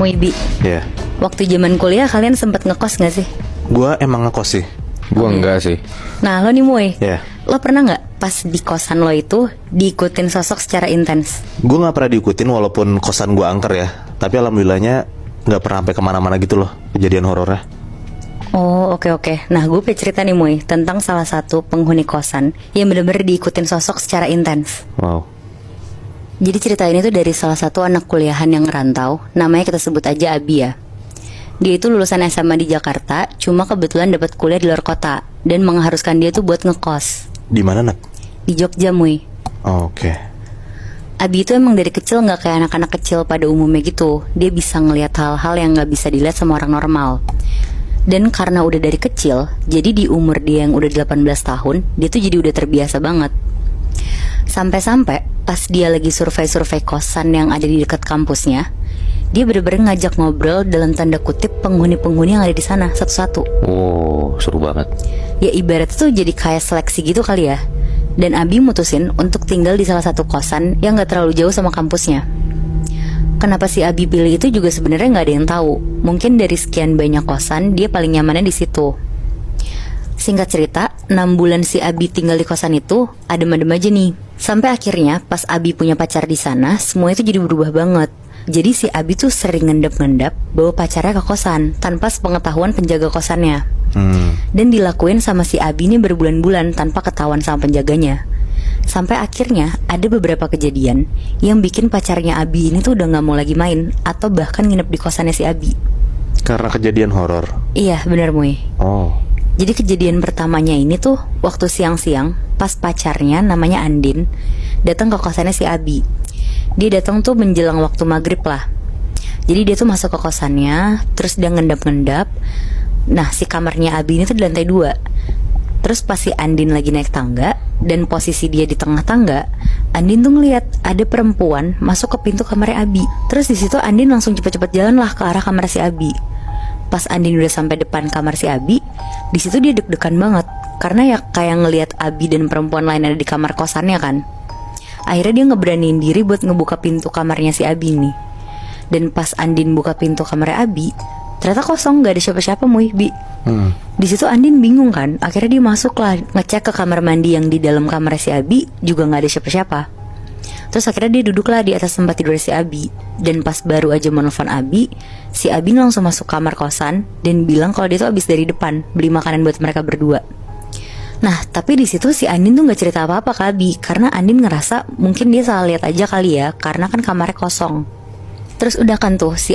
Muibi, Ya, waktu zaman kuliah kalian sempat ngekos gak sih? gua emang ngekos sih. Gua enggak sih. Nah lo nih Muy, Ya, lo pernah gak pas di kosan lo itu diikutin sosok secara intens? gua nggak pernah diikutin walaupun kosan gua angker ya. Tapi alhamdulillahnya nggak pernah sampai kemana-mana gitu loh kejadian horornya. Oh oke. Nah gue pengen cerita nih Muy tentang salah satu penghuni kosan yang bener-bener diikutin sosok secara intens. Wow. Jadi cerita ini tuh dari salah satu anak kuliahan yang ngerantau, namanya kita sebut aja Abi ya. Dia itu lulusan SMA di Jakarta, cuma kebetulan dapat kuliah di luar kota dan mengharuskan dia tuh buat ngekos Di mana, Nak? di Jogja Muy. Oh, oke. Abi itu emang dari kecil nggak kayak anak-anak kecil pada umumnya gitu. Dia bisa ngelihat hal-hal yang nggak bisa dilihat sama orang normal. Dan karena udah dari kecil, jadi di umur dia yang udah 18 tahun, dia tuh jadi udah terbiasa banget. Sampai-sampai pas dia lagi survei-survei kosan yang ada di dekat kampusnya, dia bener-bener ngajak ngobrol dalam tanda kutip penghuni-penghuni yang ada di sana satu-satu. Oh, seru banget. Ya ibaratnya tuh jadi kayak seleksi gitu kali ya. Dan Abi mutusin untuk tinggal di salah satu kosan yang gak terlalu jauh sama kampusnya. Kenapa si Abi pilih itu juga sebenarnya nggak ada yang tahu. Mungkin dari sekian banyak kosan dia paling nyamannya di situ. Singkat cerita, 6 bulan si Abi tinggal di kosan itu adem-adem aja nih. Sampai akhirnya pas Abi punya pacar di sana, semua itu jadi berubah banget. Jadi si Abi tuh sering ngendap-ngendap bawa pacarnya ke kosan tanpa sepengetahuan penjaga kosannya. Dan dilakuin sama si Abi ini berbulan-bulan tanpa ketahuan sama penjaganya. Sampai akhirnya ada beberapa kejadian yang bikin pacarnya Abi ini tuh udah gak mau lagi main atau bahkan nginep di kosannya si Abi. Karena kejadian horor. Iya bener Muy. Oh. Jadi kejadian pertamanya ini tuh waktu siang-siang pas pacarnya namanya Andin datang ke kosannya si Abi. Dia datang tuh menjelang waktu maghrib lah. Jadi dia tuh masuk ke kosannya, terus dia ngendap-ngendap. Nah si kamarnya Abi ini tuh di lantai 2. Terus pas si Andin lagi naik tangga dan posisi dia di tengah tangga, Andin tuh ngeliat ada perempuan masuk ke pintu kamarnya Abi. Terus di situ Andin langsung cepet-cepet jalan lah ke arah kamar si Abi. Pas Andin udah sampai depan kamar si Abi, di situ dia deg-degan banget karena ya kayak ngeliat Abi dan perempuan lain ada di kamar kosannya kan. Akhirnya dia ngeberaniin diri buat ngebuka pintu kamarnya si Abi nih. Dan pas Andin buka pintu kamarnya Abi, ternyata kosong, gak ada siapa-siapa Muy, Bi. Di situ Andin bingung kan. Akhirnya dia masuk lah, ngecek ke kamar mandi yang di dalam kamar si Abi, juga gak ada siapa-siapa. Terus akhirnya dia duduk lah di atas tempat tidur si Abi. Dan pas baru aja menelpon Abi, si Abi langsung masuk kamar kosan dan bilang kalau dia tuh abis dari depan beli makanan buat mereka berdua. Nah tapi di situ si Andin tuh gak cerita apa-apa ke Abi karena Andin ngerasa mungkin dia salah lihat aja kali ya, karena kan kamarnya kosong. Terus udah kan tuh si